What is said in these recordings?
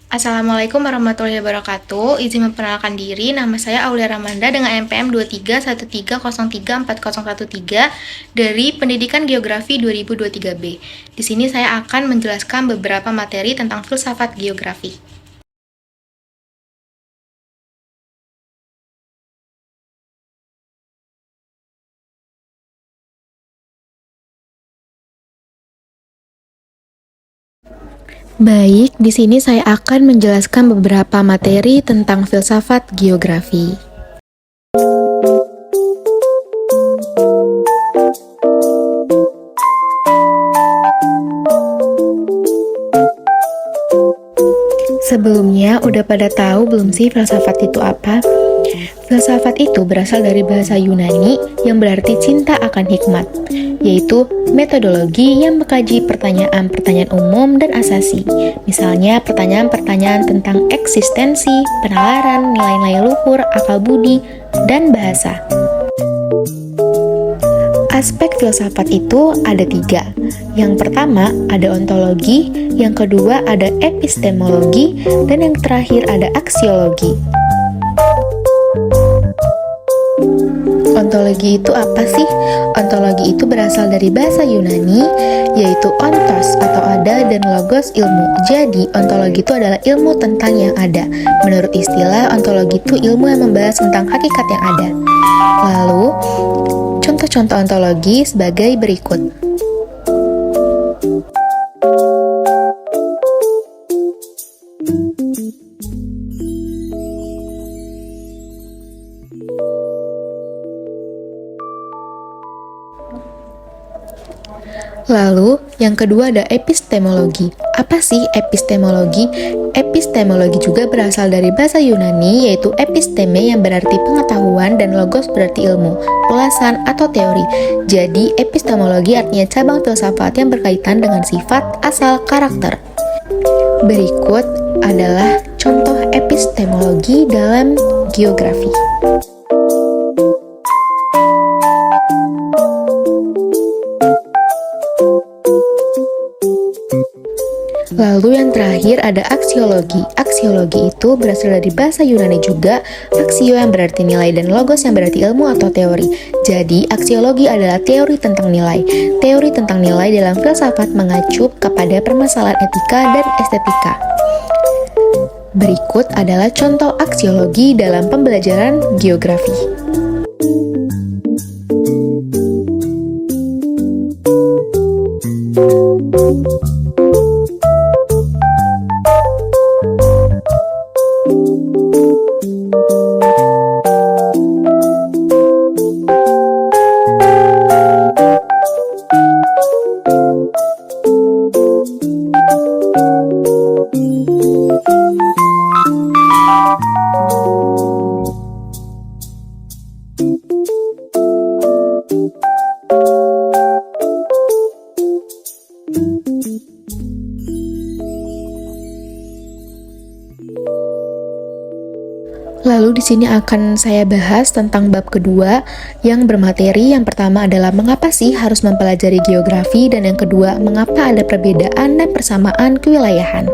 Assalamualaikum warahmatullahi wabarakatuh. Izin memperkenalkan diri, nama saya Aulia Ramanda dengan NPM 2313034013 dari Pendidikan Geografi 2023B. Di sini saya akan menjelaskan beberapa materi tentang filsafat geografi. Baik, di sini saya akan menjelaskan beberapa materi tentang filsafat geografi. Sebelumnya, udah pada tahu belum sih filsafat itu apa? Filsafat itu berasal dari bahasa Yunani yang berarti cinta akan hikmat, yaitu metodologi yang mengkaji pertanyaan-pertanyaan umum dan asasi. Misalnya pertanyaan-pertanyaan tentang eksistensi, penalaran, nilai-nilai luhur, akal budi, dan bahasa. Aspek filsafat itu ada 3. Yang pertama ada ontologi, yang kedua ada epistemologi, dan yang terakhir ada aksiologi. Ontologi itu apa sih? Ontologi itu berasal dari bahasa Yunani, yaitu ontos atau ada dan logos ilmu. Jadi, ontologi itu adalah ilmu tentang yang ada. Menurut istilah, ontologi itu ilmu yang membahas tentang hakikat yang ada. Lalu, contoh-contoh ontologi sebagai berikut. Lalu, yang kedua ada epistemologi. Apa sih epistemologi? Epistemologi juga berasal dari bahasa Yunani, yaitu episteme yang berarti pengetahuan dan logos berarti ilmu, ulasan atau teori. Jadi, epistemologi artinya cabang filsafat yang berkaitan dengan sifat, asal, karakter. Berikut adalah contoh epistemologi dalam geografi. Lalu yang terakhir ada aksiologi. Aksiologi itu berasal dari bahasa Yunani juga, aksio yang berarti nilai dan logos yang berarti ilmu atau teori. Jadi, aksiologi adalah teori tentang nilai. Teori tentang nilai dalam filsafat mengacu kepada permasalahan etika dan estetika. Berikut adalah contoh aksiologi dalam pembelajaran geografi. Lalu di sini akan saya bahas tentang bab kedua yang bermateri. Yang pertama adalah mengapa sih harus mempelajari geografi, dan yang kedua mengapa ada perbedaan dan persamaan kewilayahan.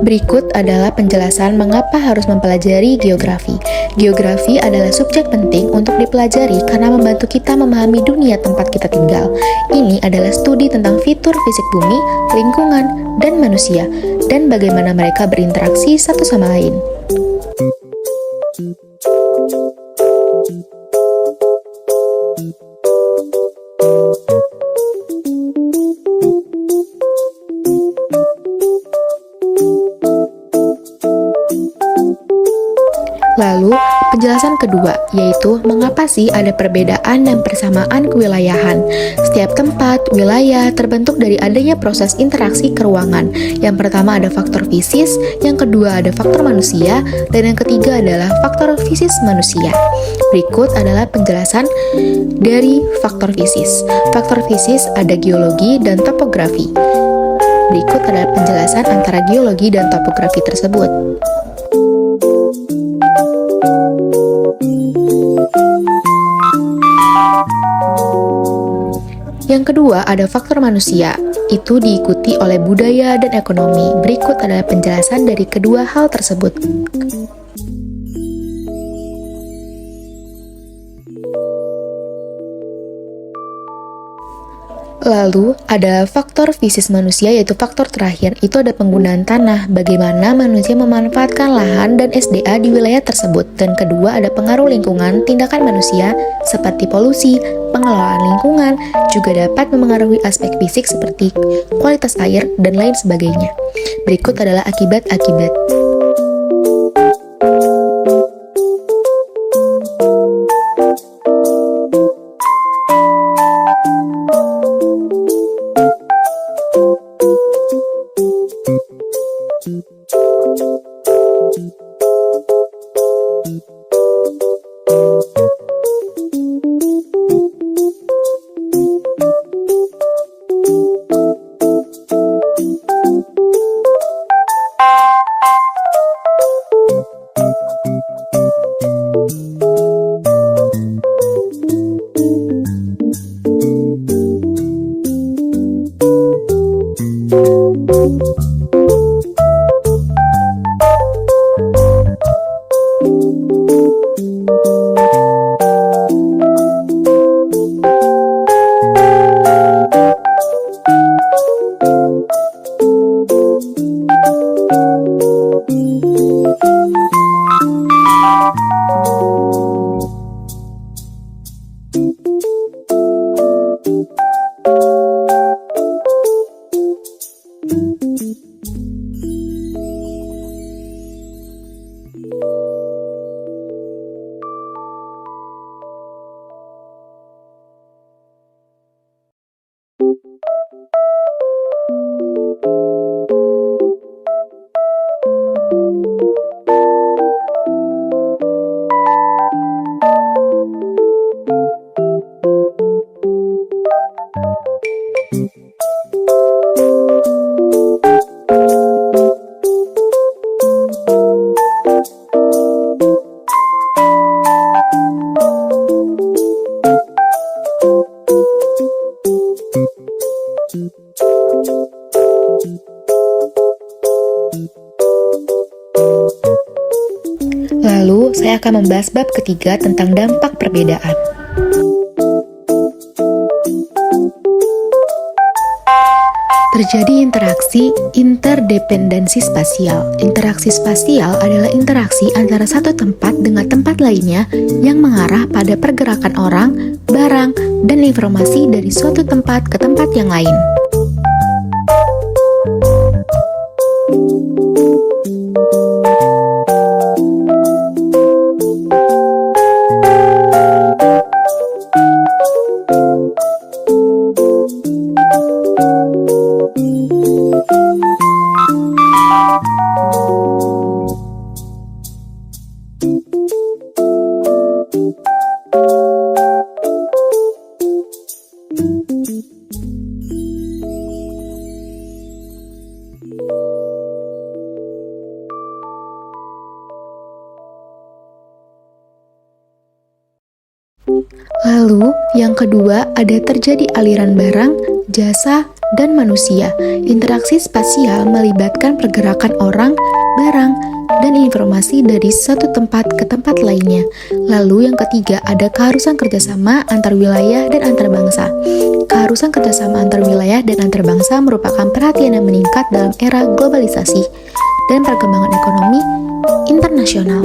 Berikut adalah penjelasan mengapa harus mempelajari geografi. Geografi adalah subjek penting untuk dipelajari karena membantu kita memahami dunia tempat kita tinggal. Ini adalah studi tentang fitur fisik bumi, lingkungan, dan manusia, dan bagaimana mereka berinteraksi satu sama lain. Lalu, penjelasan kedua, yaitu mengapa sih ada perbedaan dan persamaan kewilayahan. Setiap tempat, wilayah, terbentuk dari adanya proses interaksi keruangan. Yang pertama ada faktor fisis, yang kedua ada faktor manusia, dan yang ketiga adalah faktor fisis manusia. Berikut adalah penjelasan dari faktor fisis. Faktor fisis ada geologi dan topografi. Berikut adalah penjelasan antara geologi dan topografi tersebut. Yang kedua ada faktor manusia, itu diikuti oleh budaya dan ekonomi. Berikut adalah penjelasan dari kedua hal tersebut. Lalu, ada faktor fisis manusia, yaitu faktor terakhir, itu ada penggunaan tanah, bagaimana manusia memanfaatkan lahan dan SDA di wilayah tersebut. Dan kedua, ada pengaruh lingkungan, tindakan manusia, seperti polusi, pengelolaan lingkungan, juga dapat memengaruhi aspek fisik seperti kualitas air, dan lain sebagainya. Berikut adalah akibat-akibat. Lalu, saya akan membahas bab ketiga tentang dampak perbedaan. Terjadi interaksi interdependensi spasial. Interaksi spasial adalah interaksi antara satu tempat dengan tempat lainnya yang mengarah pada pergerakan orang, barang, dan informasi dari suatu tempat ke tempat yang lain. Lalu, yang kedua ada terjadi aliran barang, jasa, dan manusia. Interaksi spasial melibatkan pergerakan orang, barang, dan informasi dari satu tempat ke tempat lainnya. Lalu yang ketiga ada keharusan kerjasama antar wilayah dan antar bangsa. Keharusan kerjasama antar wilayah dan antar bangsa merupakan perhatian yang meningkat dalam era globalisasi dan perkembangan ekonomi internasional.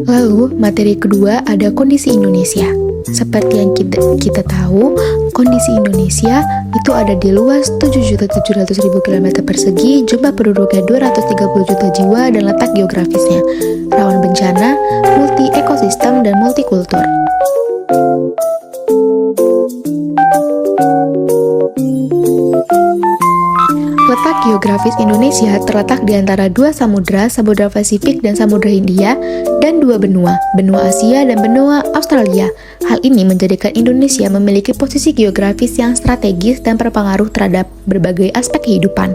Lalu, materi kedua ada kondisi Indonesia. Seperti yang kita tahu, kondisi Indonesia itu ada di luas 7.700.000 km persegi, jumlah penduduknya 230 juta jiwa, dan letak geografisnya rawan bencana, multi ekosistem, dan multikultur. Letak geografis Indonesia terletak di antara dua samudra, Samudra Pasifik dan Samudra Hindia, dan dua benua, benua Asia dan benua Australia. Hal ini menjadikan Indonesia memiliki posisi geografis yang strategis dan berpengaruh terhadap berbagai aspek kehidupan.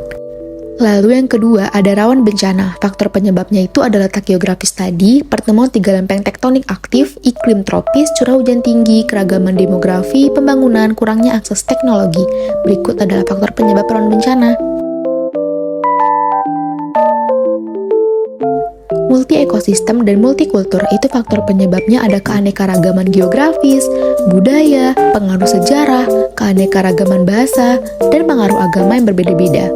Lalu yang kedua, ada rawan bencana. Faktor penyebabnya itu adalah letak geografis tadi, pertemuan tiga lempeng tektonik aktif, iklim tropis, curah hujan tinggi, keragaman demografi, pembangunan, kurangnya akses teknologi. Berikut adalah faktor penyebab rawan bencana. Multi ekosistem dan multikultur itu faktor penyebabnya ada keanekaragaman geografis, budaya, pengaruh sejarah, keanekaragaman bahasa, dan pengaruh agama yang berbeda-beda.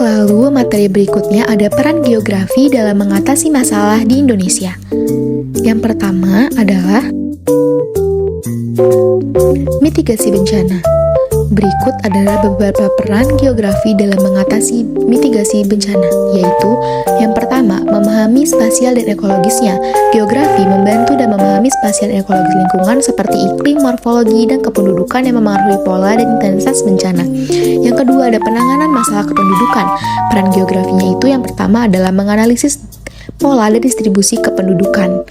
Lalu materi berikutnya ada peran geografi dalam mengatasi masalah di Indonesia. Yang pertama adalah mitigasi bencana. Berikut adalah beberapa peran geografi dalam mengatasi mitigasi bencana, yaitu yang pertama, memahami spasial dan ekologisnya. Geografi membantu dan memahami spasial dan ekologis lingkungan seperti iklim, morfologi, dan kependudukan yang memengaruhi pola dan intensitas bencana. Yang kedua, ada penanganan masalah kependudukan. Peran geografinya itu yang pertama adalah menganalisis pola dan distribusi kependudukan.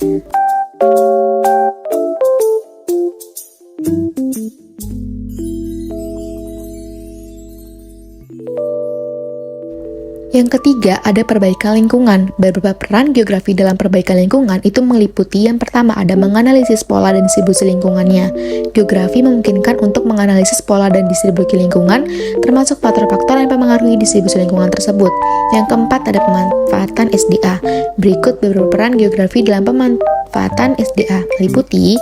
Yang ketiga, ada perbaikan lingkungan. Beberapa peran geografi dalam perbaikan lingkungan itu meliputi yang pertama ada menganalisis pola dan distribusi lingkungannya. Geografi memungkinkan untuk menganalisis pola dan distribusi lingkungan, termasuk faktor-faktor yang mempengaruhi distribusi lingkungan tersebut. Yang keempat, ada pemanfaatan SDA. Berikut beberapa peran geografi dalam pemanfaatan SDA, meliputi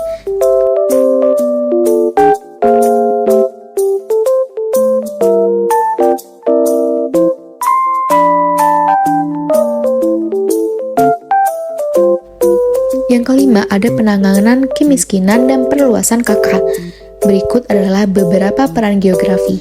Yang kelima, ada penanganan kemiskinan dan perluasan KK. Berikut adalah beberapa peran geografi.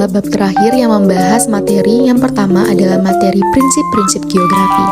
adalah bab terakhir yang membahas materi. Yang pertama adalah materi prinsip-prinsip geografi.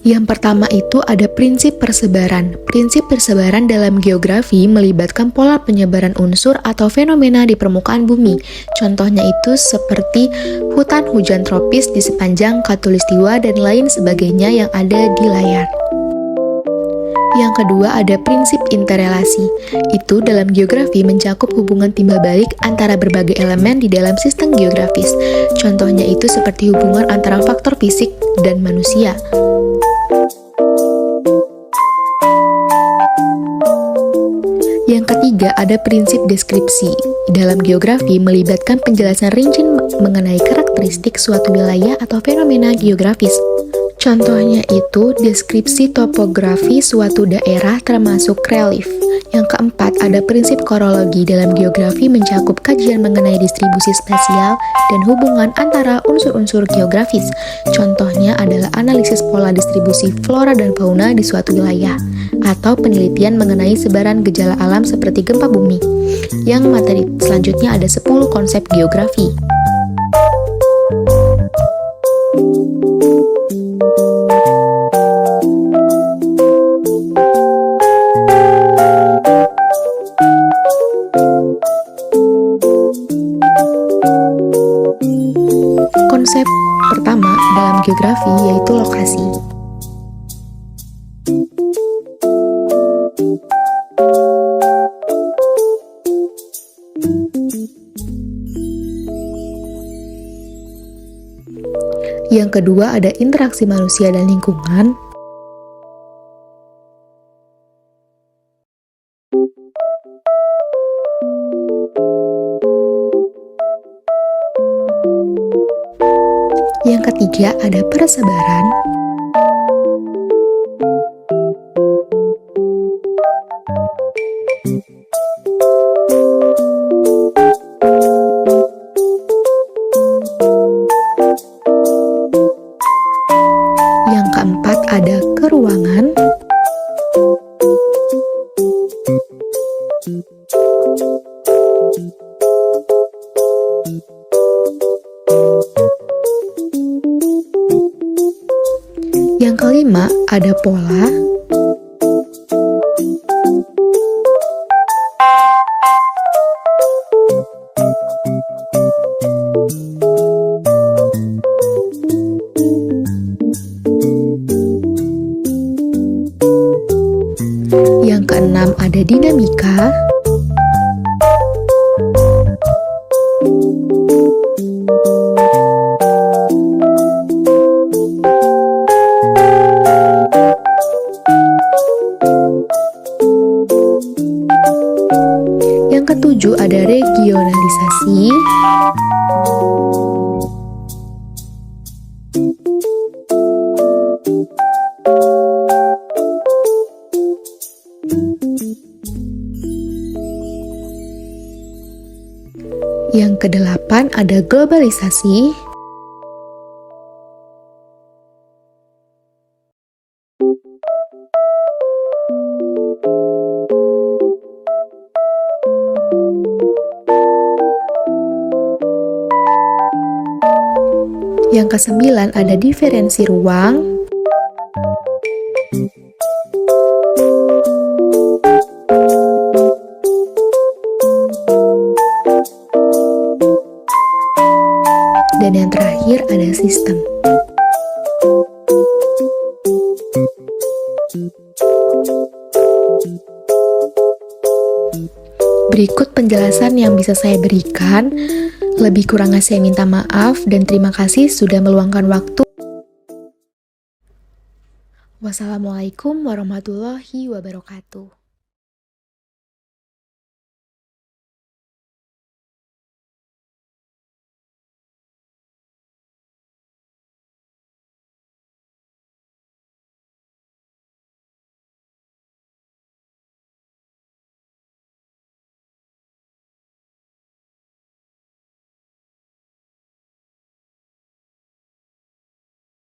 Yang pertama itu ada prinsip persebaran. Prinsip persebaran dalam geografi melibatkan pola penyebaran unsur atau fenomena di permukaan bumi. Contohnya itu seperti hutan hujan tropis di sepanjang khatulistiwa dan lain sebagainya yang ada di layar. Yang kedua ada prinsip interrelasi. Itu dalam geografi mencakup hubungan timbal balik antara berbagai elemen di dalam sistem geografis. Contohnya itu seperti hubungan antara faktor fisik dan manusia. Yang ketiga ada prinsip deskripsi. Dalam geografi melibatkan penjelasan rinci mengenai karakteristik suatu wilayah atau fenomena geografis. Contohnya itu deskripsi topografi suatu daerah termasuk relief. Yang keempat ada prinsip korologi. Dalam geografi mencakup kajian mengenai distribusi spasial dan hubungan antara unsur-unsur geografis. Contohnya adalah analisis pola distribusi flora dan fauna di suatu wilayah, atau penelitian mengenai sebaran gejala alam seperti gempa bumi. Yang materi selanjutnya ada 10 konsep geografi. Konsep pertama dalam geografi yaitu lokasi. Yang kedua ada interaksi manusia dan lingkungan. Yang ketiga ada persebaran. Yang keempat ada keruangan. Yang kelima ada pola. Yang keenam ada dinamika. Yang ketujuh ada regionalisasi. Yang kedelapan ada globalisasi. Yang kesembilan ada diferensi ruang. Dan yang terakhir ada sistem. Berikut penjelasan yang bisa saya berikan. Lebih kurangnya saya minta maaf dan terima kasih sudah meluangkan waktu. Wassalamualaikum warahmatullahi wabarakatuh.